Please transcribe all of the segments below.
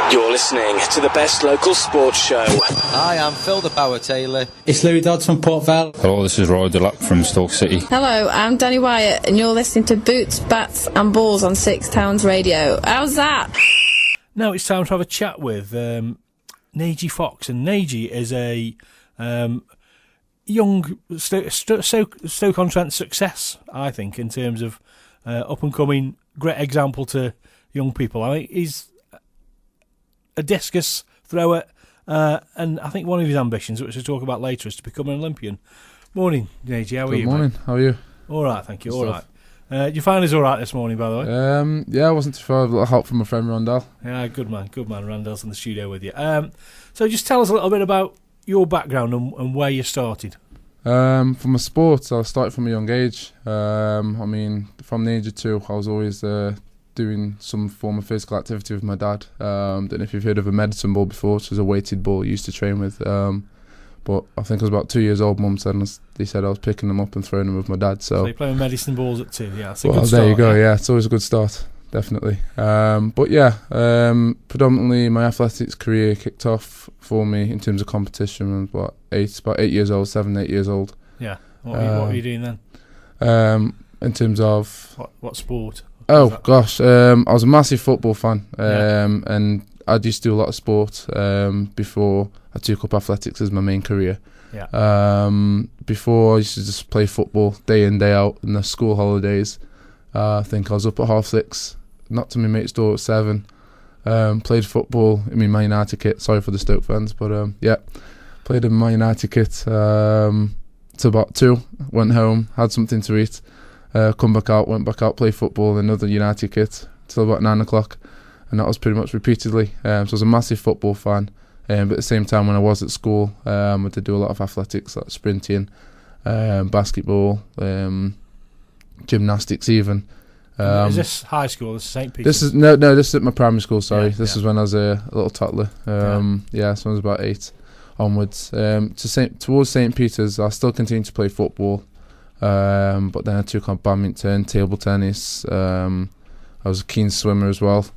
You're listening to the best local sports show. Hi, I'm Phil the Power Taylor. It's Louis Dodds from Port Vale. Hello, this is Roy Delac from Stoke City. Hello, I'm Danny Wyatt, and you're listening to Boots, Bats and Balls on Six Towns Radio. How's that? Now it's time to have a chat with Najee Fox. And Najee is a young Stoke-on-Trent success, I think, in terms of up-and-coming, great example to young people. I mean, he's a discus thrower, and I think one of his ambitions, which we'll talk about later, is to become an Olympian. Morning, Najee, how are you? Good morning, how are you? All right, thank you, all right. You find us all right this morning, by the way? Yeah, I wasn't too far. A little help from my friend Randall. Yeah, good man. Randall's in the studio with you. So just tell us a little bit about your background and where you started. From a sport, I started from a young age. I mean, from the age of 2, I was always doing some form of physical activity with my dad. Don't know if you've heard of a medicine ball before, which is a weighted ball you used to train with. But I think I was about 2 years old. Mum said, they said I was picking them up and throwing them with my dad. So you play with medicine balls at 2, yeah. That's a well, good start. There you go. Yeah, it's always a good start, definitely. But yeah, predominantly my athletics career kicked off for me in terms of competition when I was about 8 years old, 7, 8 years old. Yeah. What were you doing then? In terms of what sport? Oh gosh, I was a massive football fan, and I used to do a lot of sport before I took up athletics as my main career. Yeah. Before I used to just play football day in, day out in the school holidays. I think I was up at 6:30, knocked to my mate's door at 7. Played football in my Man United kit. Sorry for the Stoke fans, but played in my United kit to about 2. Went home, had something to eat. Went back out, play football in another United kit till about 9 o'clock, and that was pretty much repeatedly. So I was a massive football fan, but at the same time when I was at school, I did do a lot of athletics like sprinting, basketball, gymnastics even. Is this high school? This is St. Peter's? This is no, this is at my primary school. Sorry, this is when I was a little toddler. So I was about 8 onwards. Towards St. Peter's, I still continued to play football. But then I took on badminton, table tennis. I was a keen swimmer as well,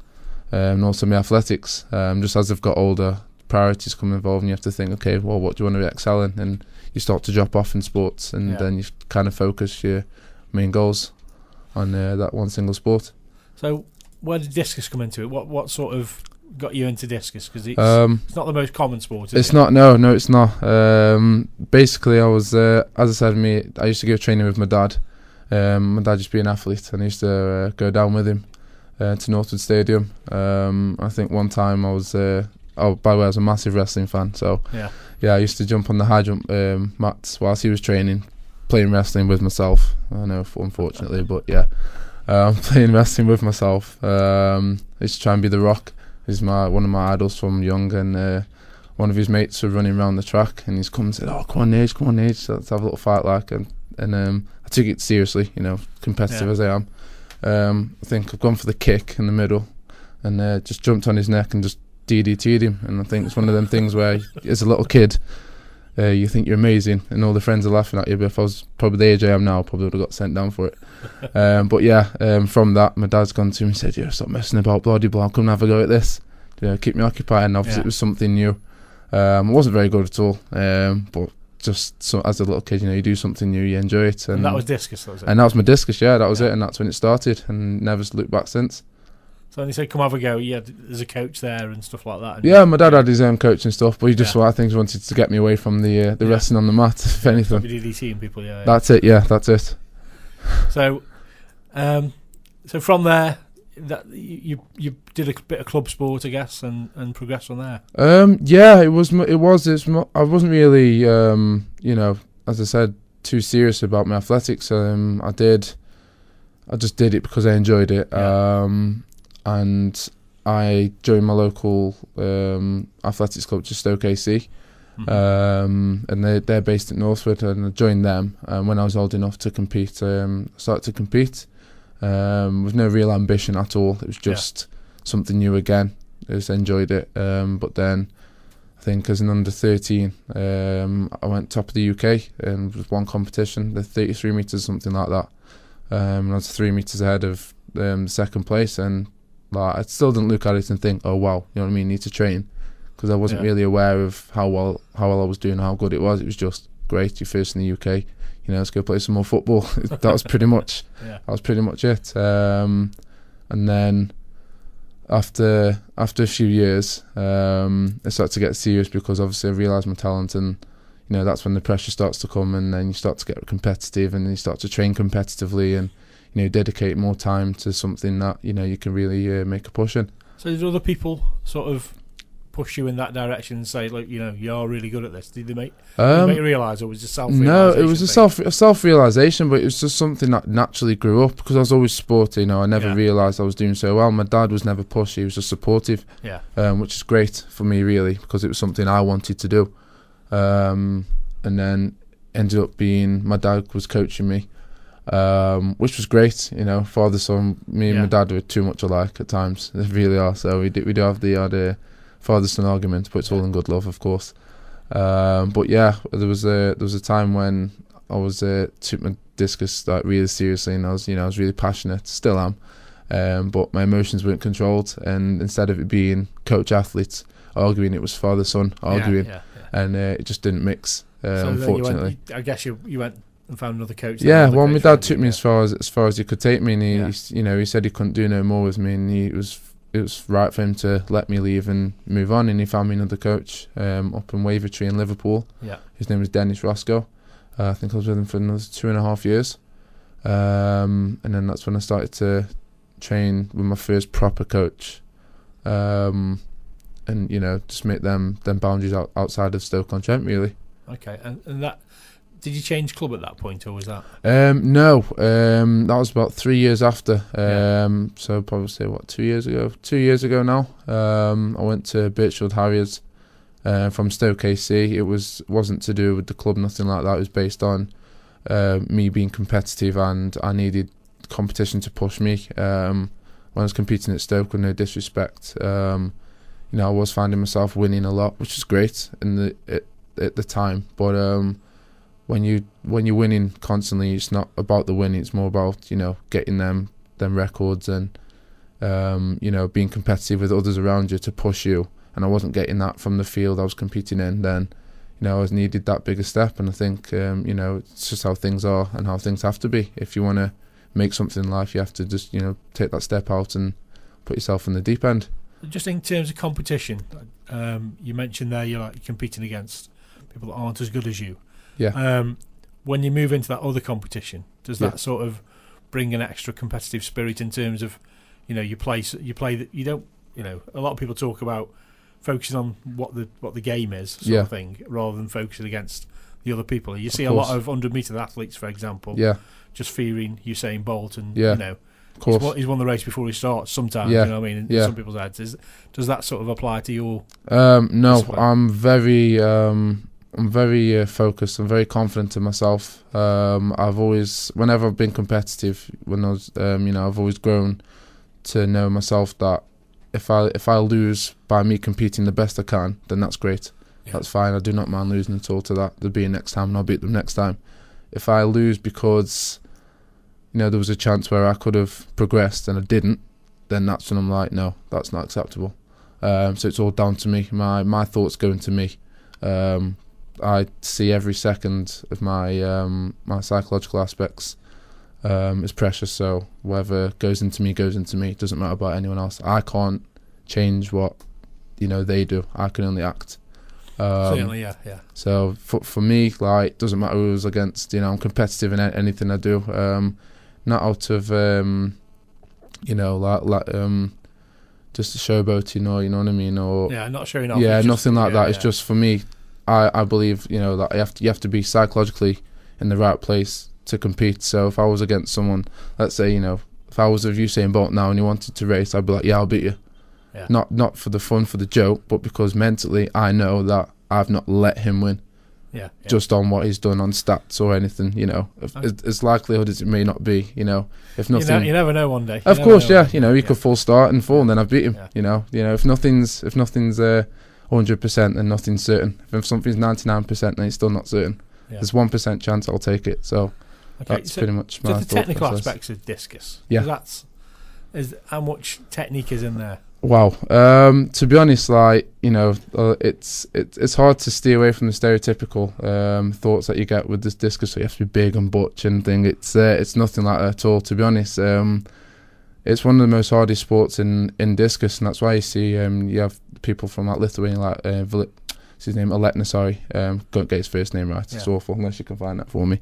and also my athletics. Just as I've got older, priorities come involved, and you have to think, okay, well, what do you want to excel in? And you start to drop off in sports, and then you kind of focus your main goals on that one single sport. So, where did discus come into it? What sort of got you into discus? Because it's not the most common sport, is it? Not. No, it's not. Basically, I was, as I said, I used to go training with my dad. My dad used to be an athlete, and I used to go down with him to Northwood Stadium. I think one time I was, by the way, I was a massive wrestling fan, so I used to jump on the high jump mats whilst he was training, playing wrestling with myself. I know, unfortunately, but playing wrestling with myself. I used to try and be The Rock. He's one of my idols from young, and one of his mates were running around the track, and he's come and said, "Oh, come on, Nage, so let's have a little fight." And I took it seriously, competitive as I am. I think I've gone for the kick in the middle, and just jumped on his neck and just DDT'd him. And I think it's one of them things where, as a little kid, you think you're amazing, and all the friends are laughing at you. But if I was probably the age I am now, I probably would have got sent down for it. From that, my dad's gone to me and said, "Stop messing about, bloody blah. Come and have a go at this. Keep me occupied." And obviously, it was something new. I wasn't very good at all, but just as a little kid, you do something new, you enjoy it. And that was discus, was it? And that was my discus. Yeah, that was it, and that's when it started, and never looked back since. So when you say come have a go, there's a coach there and stuff like that. Yeah, my dad had his own coach and stuff, but he just I think he wanted to get me away from the wrestling on the mat, if anything. DDTing people, That's it. Yeah, that's it. So, from there, that you did a bit of club sport, I guess, and progressed from there. It was. I wasn't really, as I said, too serious about my athletics. I just did it because I enjoyed it. And I joined my local athletics club, just Stoke AC, and they're based at Northwood, and I joined them. When I was old enough to compete, started to compete with no real ambition at all. It was just something new again. I just enjoyed it. But then I think as an under 13, I went top of the UK and with one competition, the 33 metres, something like that. I was 3 metres ahead of second place, and Like, I still didn't look at it and think, oh wow, you know what I mean, need to train, because I wasn't really aware of how well I was doing, how good it was. It was just great. You're first in the UK, you know, let's go play some more football. That was pretty much it. And then after a few years, it started to get serious, because obviously I realised my talent, and you know, that's when the pressure starts to come, and then you start to get competitive, and you start to train competitively, and you know, dedicate more time to something that, you know, you can really make a push in. So did other people sort of push you in that direction and say, like, you know, you're really good at this? Did they make you realise, or was it just self-realisation? No, it was a self-realisation, but it was just something that naturally grew up, because I was always sporty. You know, I never realised I was doing so well. My dad was never pushy; he was just supportive, which is great for me, really, because it was something I wanted to do. And then ended up being, my dad was coaching me, which was great. You know, father son. Me and my dad were too much alike at times. They really are. So we do have the odd father son argument, but it's all in good love, of course. But yeah, there was a time when I took my discus like really seriously, and I was really passionate. Still am. But my emotions weren't controlled, and instead of it being coach athletes arguing, it was father son arguing, and it just didn't mix. Unfortunately, I guess you went and found another coach. Yeah, well, my dad took me as far as he could take me, and he said he couldn't do no more with me, and it was right for him to let me leave and move on, and he found me another coach up in Wavertree in Liverpool. Yeah, his name was Dennis Roscoe. I think I was with him for another 2.5 years, and then that's when I started to train with my first proper coach, and you know, just make them boundaries outside of Stoke-on-Trent, really. Okay, and that, did you change club at that point, or was that? No, that was about 3 years after. So probably say 2 years ago. 2 years ago now. I went to Birchfield Harriers from Stoke AC. It wasn't to do with the club, nothing like that. It was based on me being competitive, and I needed competition to push me. When I was competing at Stoke, with no disrespect, you know, I was finding myself winning a lot, which is great at the time, but when you're winning constantly, it's not about the winning, it's more about, you know, getting them records, and you know, being competitive with others around you to push you. And I wasn't getting that from the field I was competing in. Then, you know, I needed that bigger step, and I think you know, it's just how things are and how things have to be. If you want to make something in life, you have to just, you know, take that step out and put yourself in the deep end. Just in terms of competition, you mentioned there you're competing against people that aren't as good as you. Yeah. When you move into that other competition, does that sort of bring an extra competitive spirit in terms of, you know, you play that you don't, you know, a lot of people talk about focusing on what the game is, sort of thing, rather than focusing against the other people. You see a lot of 100-metre athletes, for example, just fearing Usain Bolt, and you know, he's won the race before he starts sometimes, you know what I mean, in some people's heads. Does that sort of apply to your no, display? I'm very focused. I'm very confident in myself. I've always, whenever I've been competitive, when I was, you know, I've always grown to know myself that if I lose by me competing the best I can, then that's great. That's fine. I do not mind losing at all to that. There'll be a next time, and I'll beat them next time. If I lose because, you know, there was a chance where I could have progressed and I didn't, then that's when I'm like, no, that's not acceptable. So it's all down to me. My thoughts go into me. I see every second of my my psychological aspects is precious. So whatever goes into me goes into me. It doesn't matter about anyone else. I can't change what, you know, they do. I can only act. Certainly, yeah. So for me, like, it doesn't matter who I was against. You know, I'm competitive in anything I do. Not out of you know, like just a showboating, or you know what I mean, or not showing off. Yeah, nothing like that. It's just for me. I believe, you know, that you have to be psychologically in the right place to compete. So if I was against someone, let's say, you know, if I was with Usain Bolt now and he wanted to race, I'd be like, yeah, I'll beat you. Yeah. Not for the fun, for the joke, but because mentally I know that I've not let him win. Yeah. Just on what he's done on stats or anything, you know. As likelihood as it may not be, you know. If nothing, you never know one day. Of course, yeah. You know, he could full start and fall, and then I've beat him. Yeah. You know, if nothing's 100%, then nothing's certain. If something's 99%, then it's still not certain. Yeah. There's 1% chance I'll take it. So that's pretty much my the technical aspects of discus. Yeah. How much technique is in there? Wow. To be honest, it's hard to steer away from the stereotypical thoughts that you get with this discus. So you have to be big and butch and thing. It's nothing like that at all. To be honest, it's one of the most hardest sports in discus, and that's why you see you have people from Lithuania, like what's his name, Aletna. Sorry, can't get his first name right. It's awful unless you can find that for me.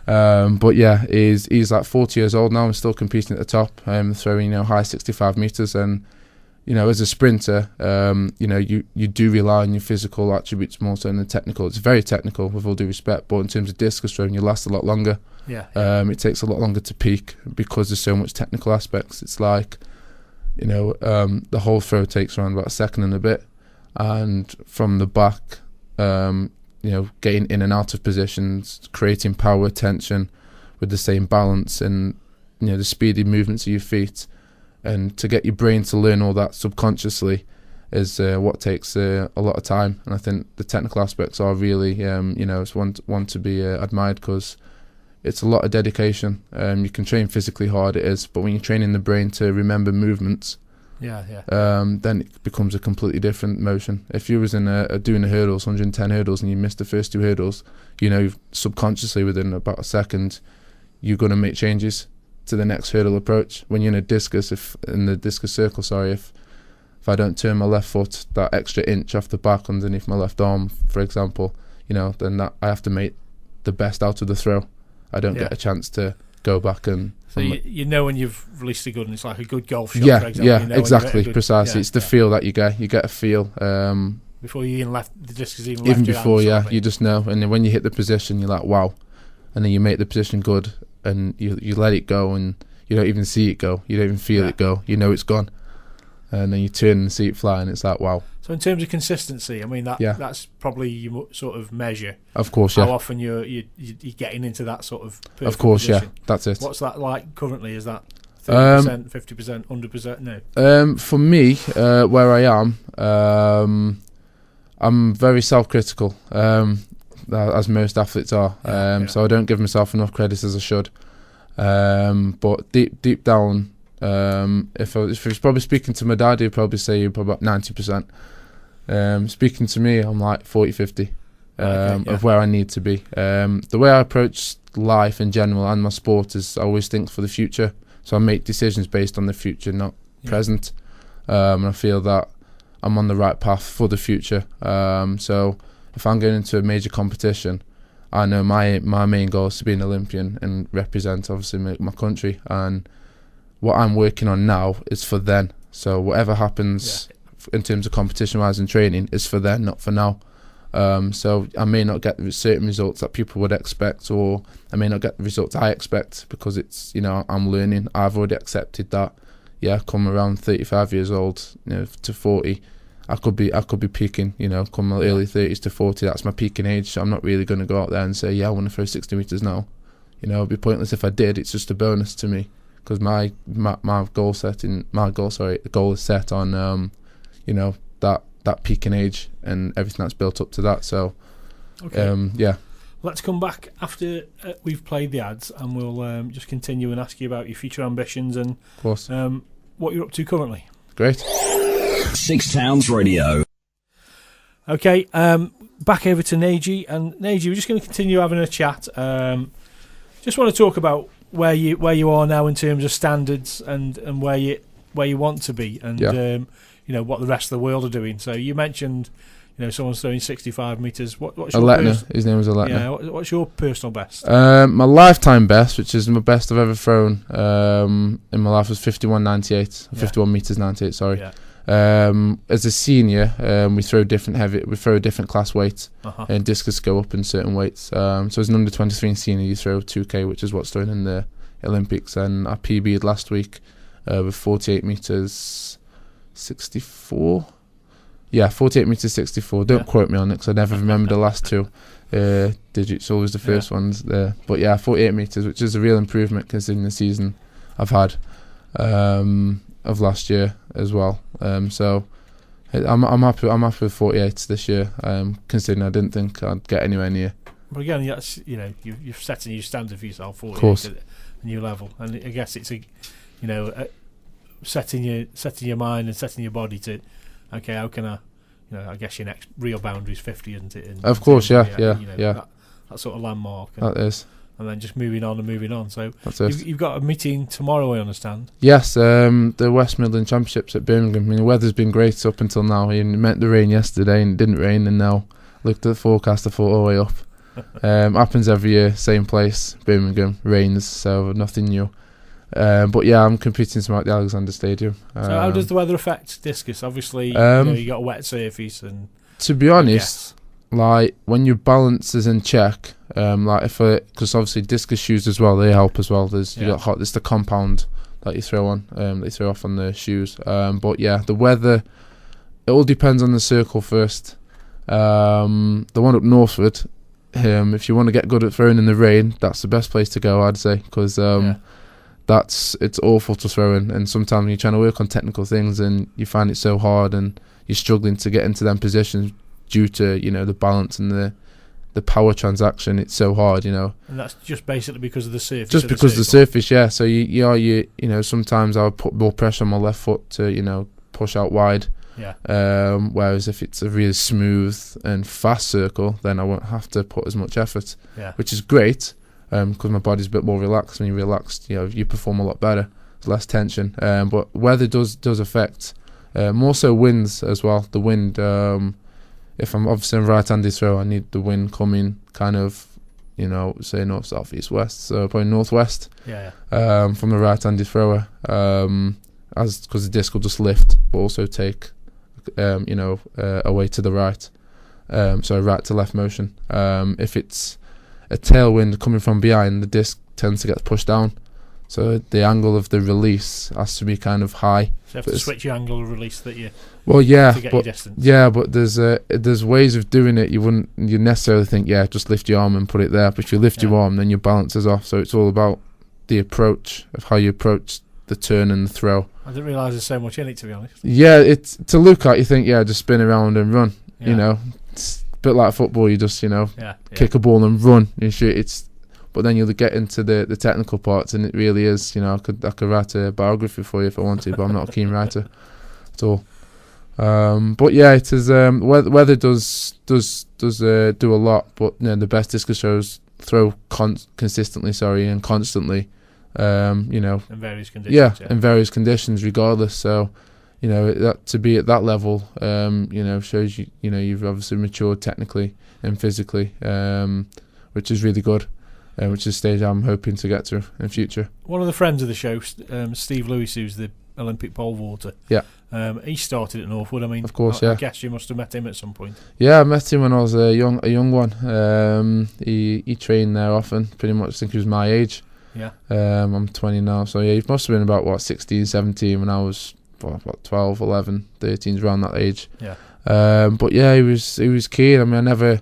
But yeah, he's like 40 years old now and still competing at the top, throwing high 65 meters. And as a sprinter, you do rely on your physical attributes more so than the technical. It's very technical, with all due respect, but in terms of discus throwing, you last a lot longer. Yeah. It takes a lot longer to peak because there's so much technical aspects. It's like, the whole throw takes around about a second and a bit, and from the back, getting in and out of positions, creating power, tension, with the same balance and the speedy movements of your feet, and to get your brain to learn all that subconsciously is what takes a lot of time. And I think the technical aspects are really, it's one to be admired, because it's a lot of dedication. You can train physically hard, it is, but when you're training the brain to remember movements, then it becomes a completely different motion. If you was in doing the hurdles, 110 hurdles, and you missed the first 2 hurdles, subconsciously within about a second, you're going to make changes to the next hurdle approach. When you're in a discus, if I don't turn my left foot that extra inch off the back underneath my left arm, for example, then that I have to make the best out of the throw. I don't get a chance to go back and. So when you've released a good, and it's like a good golf shot, for example. Yeah, exactly, precisely. It's the feel that you get. You get a feel. Before you even left, the disc is even left your before, hand, you just know. And then when you hit the position, you're like, wow. And then you make the position good, and you let it go, and you don't even see it go. You don't even feel it go. You know it's gone. And then you turn and see it fly, and it's like, wow. So in terms of consistency, I mean, that's probably your sort of measure. Of course, How often you're getting into that sort of perfect Of course, position. That's it. What's that like currently? Is that 30%, 50%, 100%? No. For me, where I am, I'm very self-critical, as most athletes are. So I don't give myself enough credit as I should. But deep down, if I was probably speaking to my dad, he'd probably say you're probably about 90%. Speaking to me, I'm like 40-50 of where I need to be. The way I approach life in general and my sport is I always think for the future. So I make decisions based on the future, not present. And I feel that I'm on the right path for the future. So if I'm going into a major competition, I know my main goal is to be an Olympian and represent, obviously, my country. And what I'm working on now is for then. So whatever happens in terms of competition-wise and training is for then, not for now. So I may not get certain results that people would expect, or I may not get the results I expect, because it's, I'm learning. I've already accepted that. Come around 35 years old, to 40, I could be peaking. Come early 30s to 40, that's my peaking age. So I'm not really going to go out there and say, I want to throw 60 meters now. It'd be pointless if I did. It's just a bonus to me, because my goal the goal is set on that peaking age and everything that's built up to that. So let's come back after we've played the ads, and we'll just continue and ask you about your future ambitions and of course what you're up to currently. Great. Six Towns Radio. Okay, back over to Najee, and Najee, we're just going to continue having a chat. Just want to talk about where you are now in terms of standards and where you want to be, and what the rest of the world are doing. So you mentioned, someone's throwing 65 meters. What's your Aletna? His name was Aletna. Yeah. What's your personal best? My lifetime best, which is my best I've ever thrown in my life, was 51.98. 51 meters 98. Sorry. Yeah. As a senior, we throw a different class weight, and discus go up in certain weights. So as an under 23 senior, you throw 2K, which is what's thrown in the Olympics, and I PB'd last week with 48 meters 64. 48 meters 64. Don't quote me on it, because I never remember the last two digits. Always the first ones there. But 48 meters, which is a real improvement considering the season I've had of last year as well. So I'm happy with 48 this year, considering I didn't think I'd get anywhere near. But again, you've set a new standard for yourself, 48 of course, at a new level, and I guess it's setting your mind and setting your body to, okay, how can I, I guess your next real boundary is 50, isn't it? Of course, yeah. That sort of landmark. That is. And then just moving on. So you've got a meeting tomorrow, I understand. Yes, the West Midland Championships at Birmingham. I mean, the weather's been great up until now. It meant the rain yesterday and it didn't rain, and now looked at the forecast, I thought, way up. Happens every year, same place, Birmingham, rains, so nothing new. But yeah, I'm competing tomorrow at the Alexander Stadium. So how does the weather affect discus? Obviously, you got a wet surface, and to be honest, like when your balance is in check, because obviously discus shoes as well, they help as well. There's the compound that you throw on, they throw off on the shoes. But yeah, the weather, it all depends on the circle first. The one up northward, if you want to get good at throwing in the rain, that's the best place to go, I'd say, because it's awful to throw in, and sometimes when you're trying to work on technical things and you find it so hard and you're struggling to get into them positions due to the balance and the power transaction, it's so hard, And that's just basically because of the surface. Just because of the surface, yeah. So you sometimes I'll put more pressure on my left foot to push out wide. Yeah. Whereas if it's a really smooth and fast circle, then I won't have to put as much effort. Yeah. Which is great. Because my body's a bit more relaxed. When you're relaxed, you perform a lot better. There's less tension. But weather does affect. More so winds as well. The wind. If I'm obviously a right-handed thrower, I need the wind coming kind of, say north, south, east, west. So probably northwest. Yeah. From the right-handed thrower. Because the disc will just lift, but also take, away to the right. So right to left motion. If it's a tailwind coming from behind, the disc tends to get pushed down, so the angle of the release has to be kind of high. So you have to switch your angle of release to get your distance. Yeah, but there's ways of doing it. You necessarily think just lift your arm and put it there, but if you lift your arm, then your balance is off. So it's all about the approach of how you approach the turn and the throw. I didn't realise there's so much in it, to be honest. Yeah, it's to look at. You think just spin around and run. It's a bit like football. You just kick a ball and run. You shoot. But then you'll get into the technical parts, and it really is. I could write a biography for you if I wanted, but I'm not a keen writer at all. But yeah, it is. Weather does do a lot, but the best discus throws throw consistently. And constantly. In various conditions. In various conditions, regardless. So. That to be at that level, shows you've obviously matured technically and physically, which is really good, which is a stage I'm hoping to get to in future. One of the friends of the show, Steve Lewis, who's the Olympic pole vaulter. Yeah. He started at Northwood. I mean, of course, I guess you must have met him at some point. Yeah, I met him when I was a young one. He trained there often. Pretty much, I think he was my age. Yeah. I'm 20 now, so yeah, he must have been about 16, 17 when I was. About 12, 11, 13, around that age. Yeah. But yeah, he was keen. I mean, I never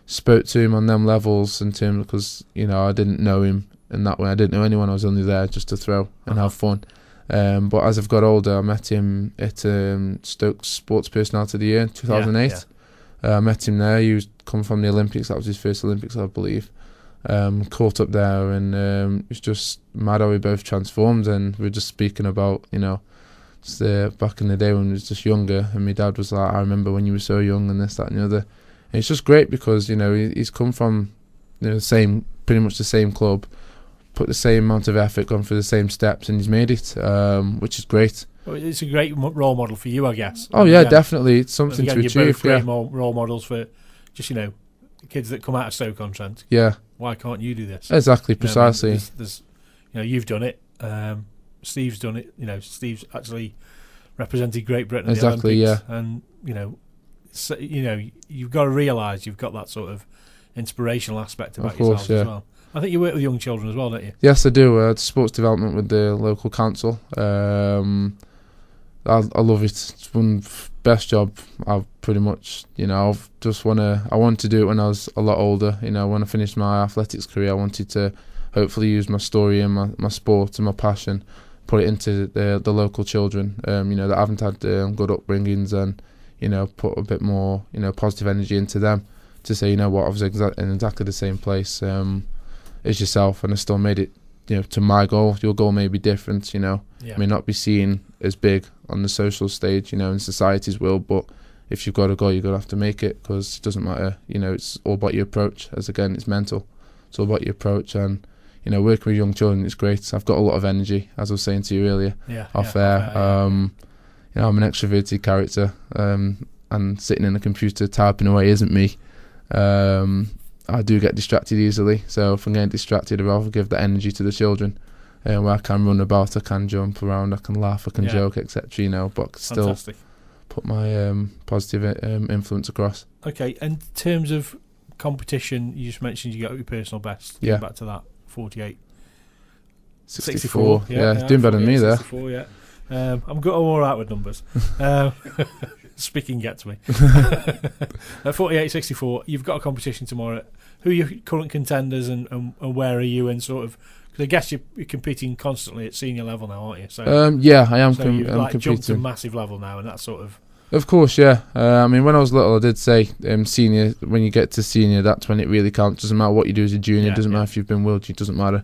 spoke to him on them levels in terms because I didn't know him in that way. I didn't know anyone. I was only there just to throw and have fun. But as I've got older, I met him at Stoke Sports Personality of the Year in 2008. I met him there. He was coming from the Olympics. That was his first Olympics, I believe. Caught up there, and it was just mad how we both transformed. And we were just speaking about back in the day when we was just younger, and my dad was like, I remember when you were so young and this, that and the other. And it's just great because he's come from pretty much the same club, put the same amount of effort, gone through the same steps, and he's made it, which is great. Well, it's a great role model for you, I guess. Oh yeah, definitely. It's something to achieve. You're both great role models for just kids that come out of Stoke-on-Trent. Yeah. Why can't you do this? Exactly, precisely. There's you've done it. Steve's done it. Steve's actually represented Great Britain at the Olympics. Yeah. And you've got to realise you've got that sort of inspirational aspect about yourself as well. I think you work with young children as well, don't you? Yes, I do. Sports development with the local council. I love it. It's one best job I've pretty much. I wanted to do it when I was a lot older. When I finished my athletics career, I wanted to hopefully use my story and my sport and my passion, put it into the local children, that haven't had good upbringings, and put a bit more positive energy into them to say, what, I was in exactly the same place as yourself, and I still made it to my goal. Your goal may be different, Yeah. may not be seen as big on the social stage, in society's world. But if you've got a goal, you're going to have to make it, because it doesn't matter. It's all about your approach. As again, it's mental. It's all about your approach. And, working with young children is great. I've got a lot of energy, as I was saying to you earlier, off air. I'm an extroverted character, and sitting in a computer typing away isn't me. I do get distracted easily. So if I'm getting distracted, I'd rather give that energy to the children. Where I can run about, I can jump around, I can laugh, I can joke, etc. But still Fantastic. Put my positive influence across. Okay, and in terms of competition, you just mentioned you got your personal best. Yeah. Back to that, 48. 64. Yeah, doing better than me there. 64, yeah. I'm all right with numbers. Speaking gets me. At 48, 64, you've got a competition tomorrow. Who are your current contenders, and where are you in sort of... Because I guess you're competing constantly at senior level now, aren't you? So I am. So you've I'm competing. jumped to a massive level now, and that's sort of... Of course, yeah. When I was little, I did say senior. When you get to senior, that's when it really counts. Doesn't matter what you do as a junior. Doesn't matter if you've been world. It doesn't matter.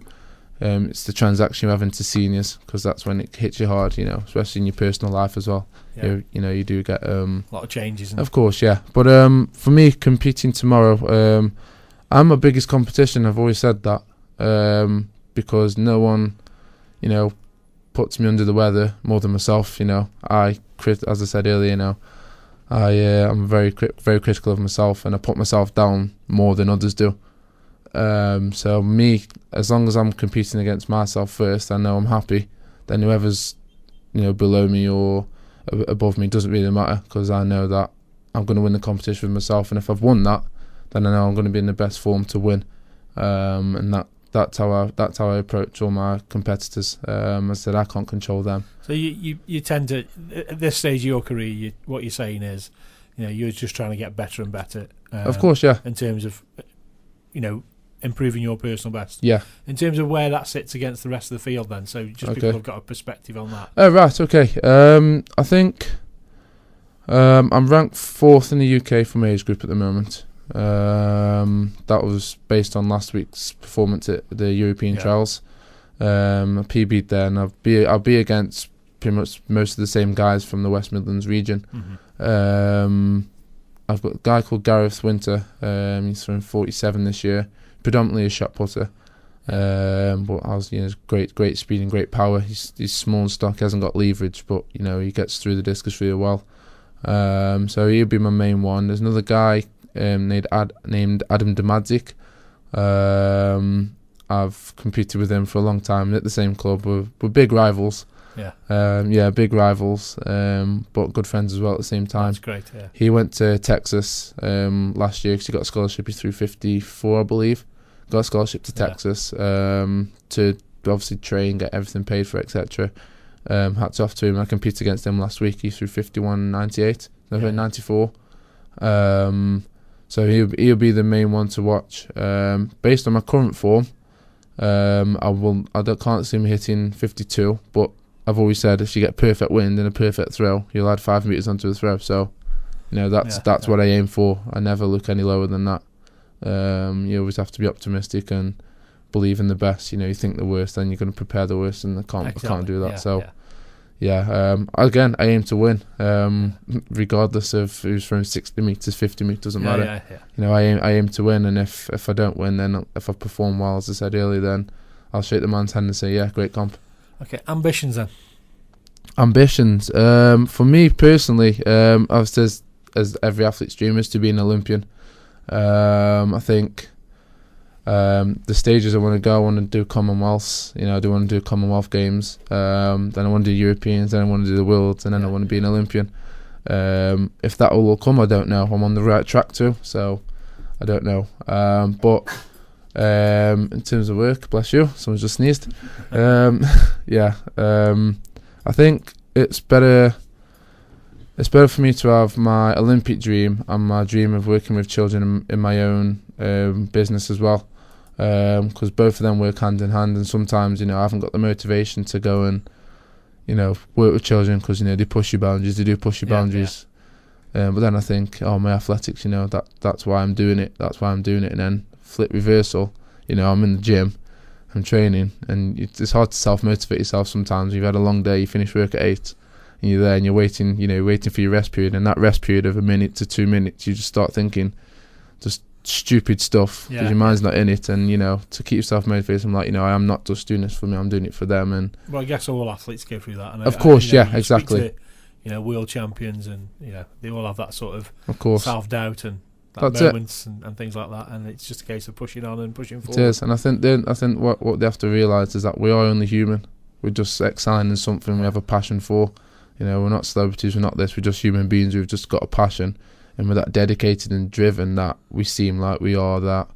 It's the transaction you have into seniors, because that's when it hits you hard. Especially in your personal life as well. Yeah. You do get a lot of changes. Of course, yeah. But for me, competing tomorrow, I'm my biggest competition. I've always said that. Because no one, puts me under the weather more than myself. As I said earlier, I'm very critical of myself, and I put myself down more than others do. So me, as long as I'm competing against myself first, I know I'm happy. Then whoever's, below me or above me doesn't really matter, because I know that I'm going to win the competition with myself, and if I've won that, then I know I'm going to be in the best form to win. And that's how I approach all my competitors. I said I can't control them. So you tend to, at this stage of your career, what you're saying is, you're just trying to get better and better. Of course, yeah. In terms of, improving your personal best. Yeah. In terms of where that sits against the rest of the field, then, so just people have got a perspective on that. Oh, right, okay. I think I'm ranked 4th in the UK for my age group at the moment. That was based on last week's performance at the European trials. I PB'd there, and I'll be against pretty much most of the same guys from the West Midlands region. Mm-hmm. I've got a guy called Gareth Winter. He's from 47 this year, predominantly a shot putter. But I was, great speed and great power. He's small and stock, hasn't got leverage, but he gets through the discus really well. So he'll be my main one. There's another guy named Adam Demadzik. I've competed with him for a long time at the same club. We're big rivals. Big rivals, but good friends as well at the same time. That's great. Yeah. He went to Texas last year because he got a scholarship. He's through 54, I believe. Got a scholarship to Texas to obviously train, get everything paid for, etc. Hats off to him. I competed against him last week. He's through 51.98, 94. So he'll be the main one to watch. Based on my current form, I can't see me hitting 52, but I've always said if you get perfect wind and a perfect throw, you'll add 5 metres onto the throw. So, that's what I aim for. I never look any lower than that. You always have to be optimistic and believe in the best. You think the worst, then you're going to prepare the worst, and I can't do that. Again, I aim to win, regardless of who's from 60 metres, 50 metres, doesn't matter. I aim to win, and if I don't win, then if I perform well, as I said earlier, then I'll shake the man's hand and say, yeah, great comp. Okay, ambitions then. Ambitions, for me personally, obviously as every athlete's dream is to be an Olympian. I think the stages I want to go, I want to do Commonwealths. I do want to do Commonwealth Games. Then I want to do Europeans. Then I want to do the Worlds, and then I want to be an Olympian. If that all will come, I don't know. I'm on the right track too, so I don't know. But in terms of work, bless you, someone's just sneezed. I think it's better for me to have my Olympic dream and my dream of working with children in my own business as well, because both of them work hand in hand, and sometimes I haven't got the motivation to go and work with children because they push your boundaries, they do push your boundaries. But then I think, my athletics, that's why I'm doing it, and then flip reversal, I'm in the gym, I'm training, and it's hard to self-motivate yourself sometimes. You've had a long day, you finish work at 8, and you're there and you're waiting, waiting for your rest period, and that rest period of a minute to 2 minutes, you just start thinking just stupid stuff because your mind's not in it, and to keep yourself motivated, I'm like, I am not just doing this for me, I'm doing it for them. And well, I guess all athletes go through that, and of course, you exactly. To, world champions, and they all have that sort of course, self-doubt and that's moments and things like that, and it's just a case of pushing on and pushing forward. It is, and I think what they have to realise is that we are only human. We're just excelling in something we have a passion for. We're not celebrities, we're not this, we're just human beings who've just got a passion, and we're that dedicated and driven that we seem like we are that,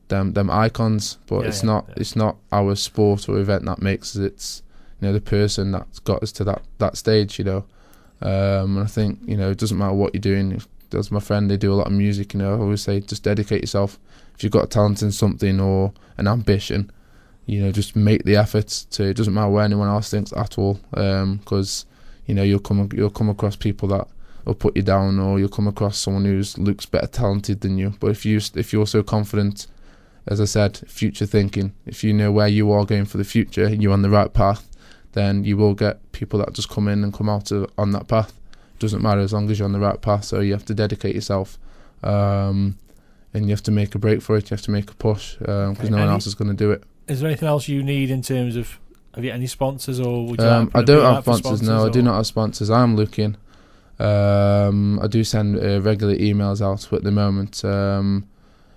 them icons. But it's not our sport or event that makes us. It's the person that's got us to that stage. And I think it doesn't matter what you're doing. As my friend, they do a lot of music. I always say just dedicate yourself. If you've got a talent in something or an ambition, just make the effort to. It doesn't matter what anyone else thinks at all, because you'll come across people that will put you down, or you'll come across someone who looks better talented than you. But if you're so confident, as I said, future thinking, if you know where you are going for the future and you're on the right path, then you will get people that just come in and come out on that path. It doesn't matter as long as you're on the right path. So you have to dedicate yourself, and you have to make a break for it. You have to make a push, because no one else is going to do it. Is there anything else you need in terms of, have you any sponsors, or would you I don't have sponsors, no, I do not have sponsors. I am looking. I do send regular emails out, but at the moment,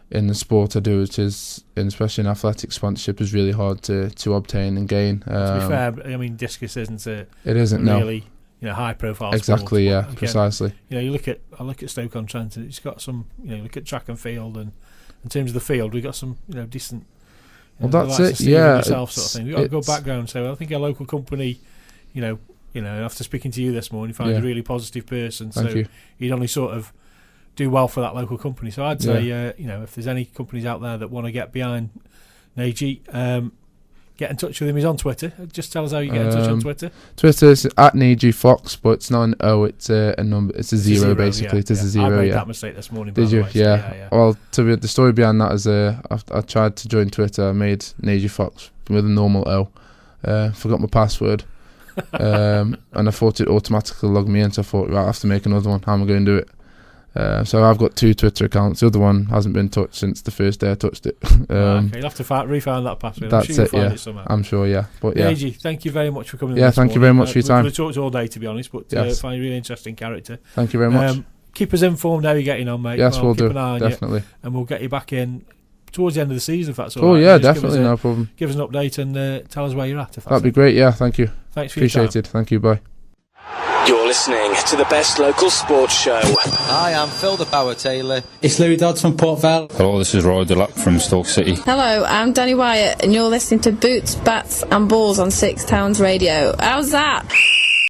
in the sport I do, especially in athletics, sponsorship is really hard to obtain and gain. To be fair, I mean, Discus isn't it isn't really high profile exactly sport, again, precisely. I look at Stoke on Trent, and it's got some, look at track and field, and in terms of the field we've got some decent. Well, that's it. Yourself sort of thing. We've got a good background, so I think a local company, after speaking to you this morning, you found a really positive person. Thank you. You'd only sort of do well for that local company. So I'd say, if there's any companies out there that want to get behind Najee, get in touch with him. He's on Twitter. Just tell us how you get in touch on Twitter. Twitter's at Najee Fox, but it's not an O. It's a number. It's a zero basically. It is a zero. I made that mistake this morning. Did you? Way, yeah. Well, the story behind that is I tried to join Twitter. I made Najee Fox with a normal O. Forgot my password, and I thought it automatically logged me in. So I thought, right, I have to make another one. How am I going to do it? So I've got 2 Twitter accounts. The other one hasn't been touched since the first day I touched it. Okay, you'll have to re-find that password. That's I'm sure it, you'll find it somehow. I'm sure, yeah. But yeah, Najee, thank you very much for coming. Yeah, thank you very much for your time. We could have talked all day, to be honest, but find a really interesting character. Thank you very much. Keep us informed how you're getting on, mate. Yes, we'll keep do. An eye on definitely. and we'll get you back in towards the end of the season, if that's all right. Oh yeah, definitely, no problem. Give us an update and tell us where you're at. That'd be great. Yeah, thank you. Thanks for your time. Appreciate it. Thank you. Bye. You're listening to the best local sports show. Hi, I'm Phil the Power Taylor. It's Louis Dodds from Port Vale. Hello, this is Roy Delac from Stoke City. Hello, I'm Danny Wyatt, and you're listening to Boots, Bats and Balls on 6 Towns Radio. How's that?